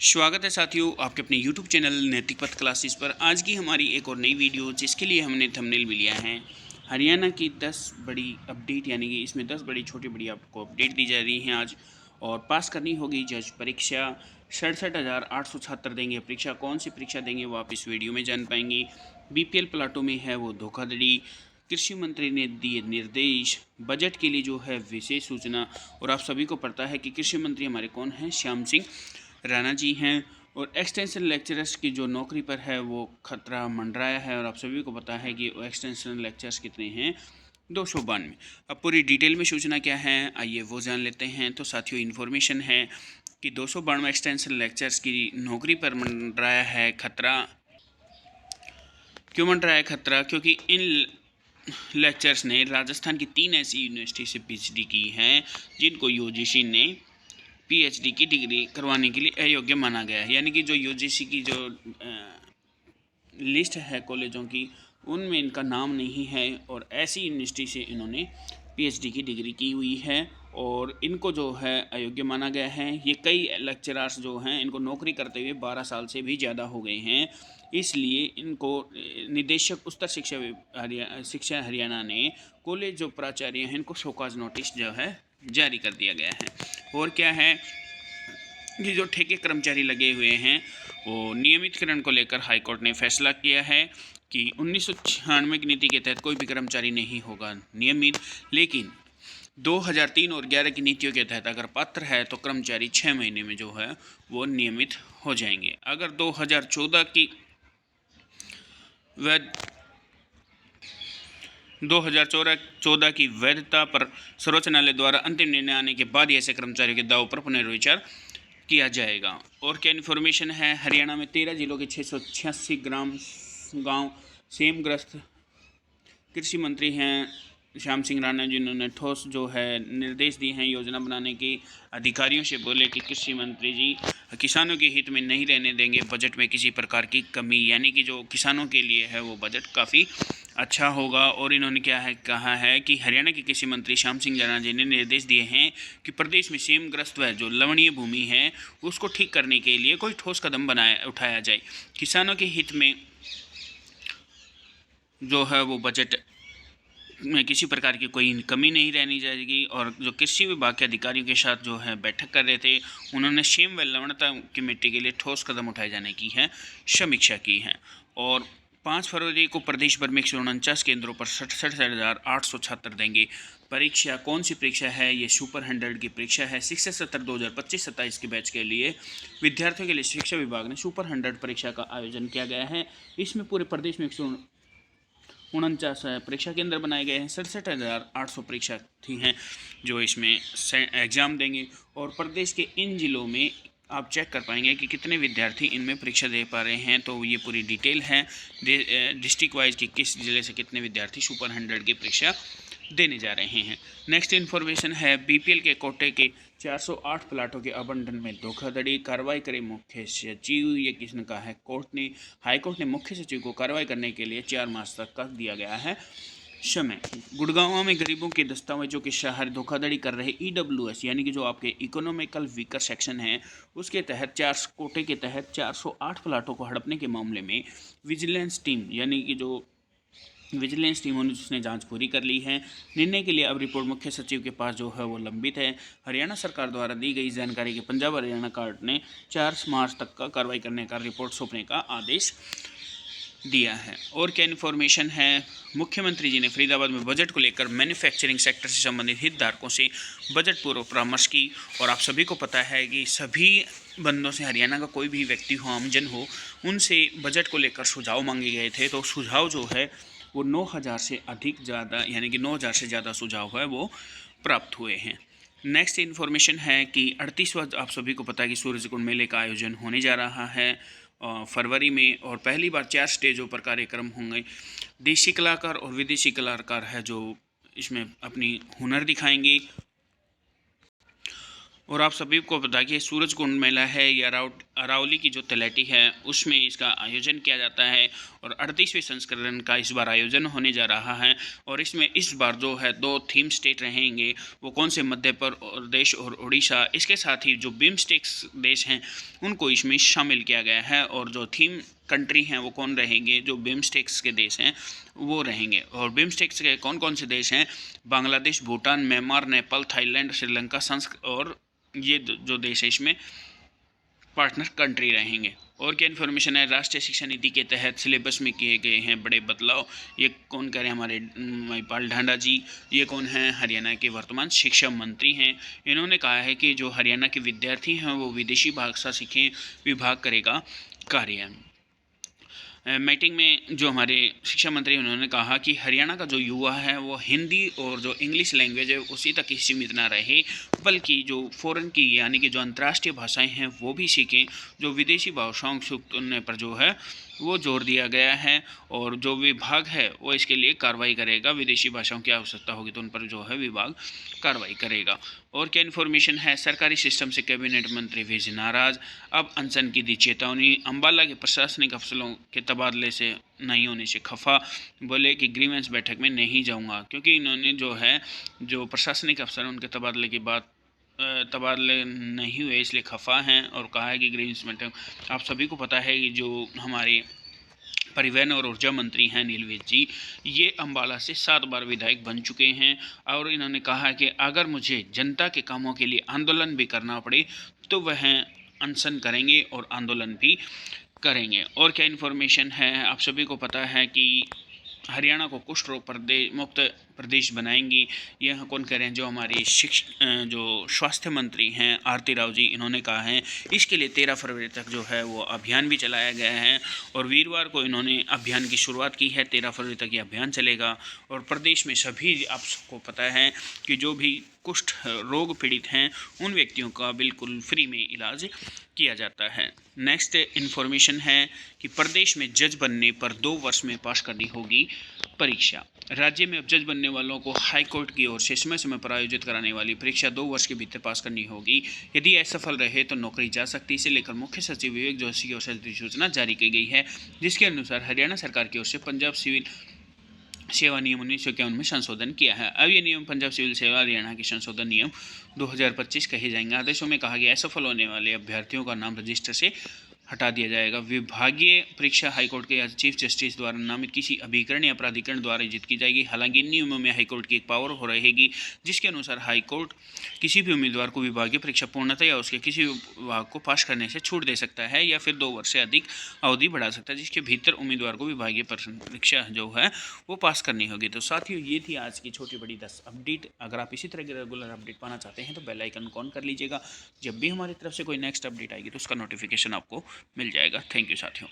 स्वागत है साथियों आपके अपने YouTube चैनल नैतिक पथ क्लासेस पर। आज की हमारी एक और नई वीडियो जिसके लिए हमने थंबनेल भी लिया है हरियाणा की 10 बड़ी अपडेट, यानी कि इसमें 10 बड़ी छोटी बड़ी आपको अपडेट दी जा रही हैं आज। और पास करनी होगी जज परीक्षा। 67,876 देंगे परीक्षा। कौन सी परीक्षा देंगे वो आप इस वीडियो में जान पाएंगे। BPL प्लाटों में है वो धोखाधड़ी। कृषि मंत्री ने दिए निर्देश। बजट के लिए जो है विशेष सूचना। और आप सभी को पता है कि कृषि मंत्री हमारे कौन हैं, श्याम सिंह राणा जी हैं। और एक्सटेंशन लेक्चरर्स की जो नौकरी पर है वो खतरा मंडराया है। और आप सभी को पता है कि एक्सटेंशन लेक्चरर्स कितने हैं, 292। अब पूरी डिटेल में सूचना क्या है आइए वो जान लेते हैं। तो साथियों इन्फॉर्मेशन है कि 292 एक्सटेंशन लेक्चरर्स की नौकरी पर मंडराया है खतरा। क्यों मंडराया है खतरा? क्योंकि इन लेक्चरर्स ने राजस्थान की 3 ऐसी यूनिवर्सिटी से PhD की हैं जिनको UGC ने PhD की डिग्री करवाने के लिए अयोग्य माना गया है। यानी कि जो UGC की जो लिस्ट है कॉलेजों की, उनमें इनका नाम नहीं है और ऐसी यूनिवर्सिटी से इन्होंने PhD की डिग्री की हुई है और इनको जो है अयोग्य माना गया है। ये कई लेक्चरर्स जो हैं इनको नौकरी करते हुए 12 साल से भी ज़्यादा हो गए हैं, इसलिए इनको निदेशक उच्च शिक्षा हरियाणा ने कॉलेज जो प्राचार्य हैं इनको शोकाज नोटिस जो है जारी कर दिया गया है। और क्या है कि जो ठेके कर्मचारी लगे हुए हैं वो नियमितकरण को लेकर हाईकोर्ट ने फैसला किया है कि 1996 की नीति के तहत कोई भी कर्मचारी नहीं होगा नियमित, लेकिन 2003 और 11 की नीतियों के तहत अगर पात्र है तो कर्मचारी 6 महीने में जो है वो नियमित हो जाएंगे। अगर 2014 की 2014 की वैधता पर सर्वोच्च न्यायालय द्वारा अंतिम निर्णय आने के बाद ऐसे कर्मचारियों के दावों पर पुनर्विचार किया जाएगा। और क्या इन्फॉर्मेशन है, हरियाणा में 13 जिलों के 686 गांव सेमग्रस्त। कृषि मंत्री हैं श्याम सिंह राणा जी, उन्होंने ठोस जो है निर्देश दिए हैं योजना बनाने की। अधिकारियों से बोले कि कृषि मंत्री जी किसानों के हित में नहीं रहने देंगे बजट में किसी प्रकार की कमी, यानी कि जो किसानों के लिए है वो बजट काफ़ी अच्छा होगा। और इन्होंने क्या है कहा है कि हरियाणा के कृषि मंत्री श्याम सिंह राणा जी ने निर्देश दिए हैं कि प्रदेश में सेमग्रस्त व जो लवणीय भूमि है उसको ठीक करने के लिए कोई ठोस कदम उठाया जाए। किसानों के हित में जो है वो बजट में किसी प्रकार की कोई कमी नहीं रहनी जाएगी। और जो कृषि विभाग के अधिकारियों के साथ जो है बैठक कर रहे थे, उन्होंने सेम व लवणता की मिट्टी के लिए ठोस कदम उठाए जाने की है समीक्षा की है। और 5 फरवरी को प्रदेश भर में 149 केंद्रों पर 67,876 देंगे परीक्षा। कौन सी परीक्षा है? ये सुपर 100 की परीक्षा है। शिक्षा सत्र 2025-27 के बैच के लिए विद्यार्थियों के लिए शिक्षा विभाग ने सुपर 100 परीक्षा का आयोजन किया गया है। इसमें पूरे प्रदेश में 149 परीक्षा केंद्र बनाए गए हैं। 67,800 परीक्षार्थी हैं जो इसमें एग्ज़ाम देंगे। और प्रदेश के इन जिलों में आप चेक कर पाएंगे कि कितने विद्यार्थी इनमें परीक्षा दे पा रहे हैं। तो ये पूरी डिटेल है डिस्ट्रिक्ट वाइज कि किस ज़िले से कितने विद्यार्थी सुपर 100 की परीक्षा देने जा रहे हैं। नेक्स्ट इन्फॉर्मेशन है BPL के कोटे के 408 प्लाटों के आवंटन में धोखाधड़ी। कार्रवाई करे मुख्य सचिव। ये किसने कहा है? हाईकोर्ट ने मुख्य सचिव को कार्रवाई करने के लिए 4 मार्च तक का दिया गया है समय। गुड़गांव में गरीबों के दस्तावेजों के शहर धोखाधड़ी कर रहे EWS यानी कि जो आपके इकोनॉमिकल वीकर सेक्शन है उसके तहत 4 कोटे के तहत 408 प्लाटों को हड़पने के मामले में विजिलेंस टीम यानी कि जो विजिलेंस टीम ने जिसने जांच पूरी कर ली है। निर्णय के लिए अब रिपोर्ट मुख्य सचिव के पास जो है वो लंबित है। हरियाणा सरकार द्वारा दी गई जानकारी के पंजाब हरियाणा कोर्ट ने 4 मार्च तक का कार्रवाई करने का रिपोर्ट सौंपने का आदेश दिया है। और क्या इन्फॉर्मेशन है, मुख्यमंत्री जी ने फरीदाबाद में बजट को लेकर मैन्युफैक्चरिंग सेक्टर से संबंधित हितधारकों से बजट पूर्व परामर्श की। और आप सभी को पता है कि सभी बंदों से, हरियाणा का कोई भी व्यक्ति हो, आमजन हो, उनसे बजट को लेकर सुझाव मांगे गए थे। तो सुझाव जो है वो 9,000 से अधिक ज़्यादा यानी कि 9,000 से ज़्यादा सुझाव है वो प्राप्त हुए हैं। नेक्स्ट इन्फॉर्मेशन है कि 38वां आप सभी को पता है कि सूरजकुंड मेले का आयोजन होने जा रहा है फरवरी में। और पहली बार 4 स्टेजों पर कार्यक्रम होंगे। देशी कलाकार और विदेशी कलाकार है जो इसमें अपनी हुनर दिखाएंगे। और आप सभी को बता कि सूरजकुंड मेला है या अरावली की जो तलैटी है उसमें इसका आयोजन किया जाता है और 38वें संस्करण का इस बार आयोजन होने जा रहा है। और इसमें इस बार जो है 2 थीम स्टेट रहेंगे, वो कौन से, मध्य प्रदेश और उड़ीसा। इसके साथ ही जो बिम्स्टेक्स देश हैं उनको इसमें शामिल किया गया है और जो थीम कंट्री हैं वो कौन रहेंगे, जो बिम्स्टेक्स के देश हैं वो रहेंगे। और बिम्स्टेक्स के कौन कौन से देश हैं, बांग्लादेश, भूटान, म्यांमार, नेपाल, थाईलैंड, श्रीलंका, और ये जो देश है इसमें पार्टनर कंट्री रहेंगे। और क्या इन्फॉर्मेशन है, राष्ट्रीय शिक्षा नीति के तहत सिलेबस में किए गए हैं बड़े बदलाव। ये कौन कह रहे हैं, हमारे महिपाल ढांडा जी। ये कौन हैं, हरियाणा के वर्तमान शिक्षा मंत्री हैं। इन्होंने कहा है कि जो हरियाणा के विद्यार्थी हैं वो विदेशी भाषा सीखें, विभाग करेगा कार्य। मीटिंग में जो हमारे शिक्षा मंत्री उन्होंने कहा कि हरियाणा का जो युवा है वो हिंदी और जो इंग्लिश लैंग्वेज है उसी तक ही सीमित ना रहे, बल्कि जो फ़ॉरेन की यानी कि जो अंतर्राष्ट्रीय भाषाएं हैं वो भी सीखें। जो विदेशी भाषाओं को सीखने पर जो है वो जोर दिया गया है और जो विभाग है वो इसके लिए कार्रवाई करेगा। विदेशी भाषाओं की आवश्यकता होगी तो उन पर जो है विभाग कार्रवाई करेगा। और क्या इन्फॉर्मेशन है, सरकारी सिस्टम से कैबिनेट मंत्री विज नाराज, अब अनशन की दी चेतावनी। अम्बाला के प्रशासनिक अफसरों के तबादले से नहीं होने से खफा, बोले कि ग्रीवेंस बैठक में नहीं जाऊंगा, क्योंकि इन्होंने जो है जो प्रशासनिक अफसर उनके तबादले की बात तबादले नहीं हुए इसलिए खफा हैं और कहा है कि ग्रीवेंस बैठक। आप सभी को पता है कि जो हमारे परिवहन और ऊर्जा मंत्री हैं नीलवेज जी, ये अम्बाला से 7 बार विधायक बन चुके हैं और इन्होंने कहा है कि अगर मुझे जनता के कामों के लिए आंदोलन भी करना पड़े तो वह अनशन करेंगे और आंदोलन भी करेंगे। और क्या इन्फॉर्मेशन है, आप सभी को पता है कि हरियाणा को कुष्ठ रोग मुक्त प्रदेश बनाएंगी। यह कौन कह रहे हैं, जो हमारी जो स्वास्थ्य मंत्री हैं आरती राव जी, इन्होंने कहा है। इसके लिए 13 फरवरी तक जो है वो अभियान भी चलाया गया है और वीरवार को इन्होंने अभियान की शुरुआत की है। 13 फरवरी तक ये अभियान चलेगा और प्रदेश में सभी, आप सबको पता है कि जो भी कुष्ठ रोग पीड़ित हैं उन व्यक्तियों का बिल्कुल फ्री में इलाज किया जाता है। नेक्स्ट इन्फॉर्मेशन है कि प्रदेश में जज बनने पर 2 वर्ष में पास करनी होगी परीक्षा। राज्य में अब जज बनने वालों को हाई कोर्ट की ओर से समय समय पर आयोजित कराने वाली परीक्षा 2 वर्ष के भीतर पास करनी होगी। यदि असफल रहे तो नौकरी जा सकती है। इसे लेकर मुख्य सचिव विवेक जोशी की ओर से अधिसूचना जारी की गई है, जिसके अनुसार हरियाणा सरकार की ओर से पंजाब सिविल सेवा नियम 1951 में संशोधन किया है। अब ये नियम पंजाब सिविल सेवा हरियाणा के संशोधन नियम 2025 कहे जाएंगे। आदेशों में कहा गया असफल होने वाले अभ्यर्थियों का नाम रजिस्टर से हटा दिया जाएगा। विभागीय परीक्षा हाईकोर्ट के या चीफ जस्टिस द्वारा नामित किसी अभिकरण या प्राधिकरण द्वारा आयोजित की जाएगी। हालांकि इन नियमों में हाईकोर्ट की एक पावर हो रहेगी, जिसके अनुसार हाईकोर्ट किसी भी उम्मीदवार को विभागीय परीक्षा पूर्णतः या उसके किसी विभाग को पास करने से छूट दे सकता है या फिर 2 वर्ष से अधिक अवधि बढ़ा सकता है, जिसके भीतर उम्मीदवार को विभागीय परीक्षा जो है वो पास करनी होगी। तो साथियों, ये थी आज की छोटी बड़ी 10 अपडेट। अगर आप इसी तरह के रेगुलर अपडेट पाना चाहते हैं तो बेल आइकन को ऑन कर लीजिएगा। जब भी हमारी तरफ से कोई नेक्स्ट अपडेट आएगी तो उसका नोटिफिकेशन आपको मिल जाएगा। थैंक यू साथियों।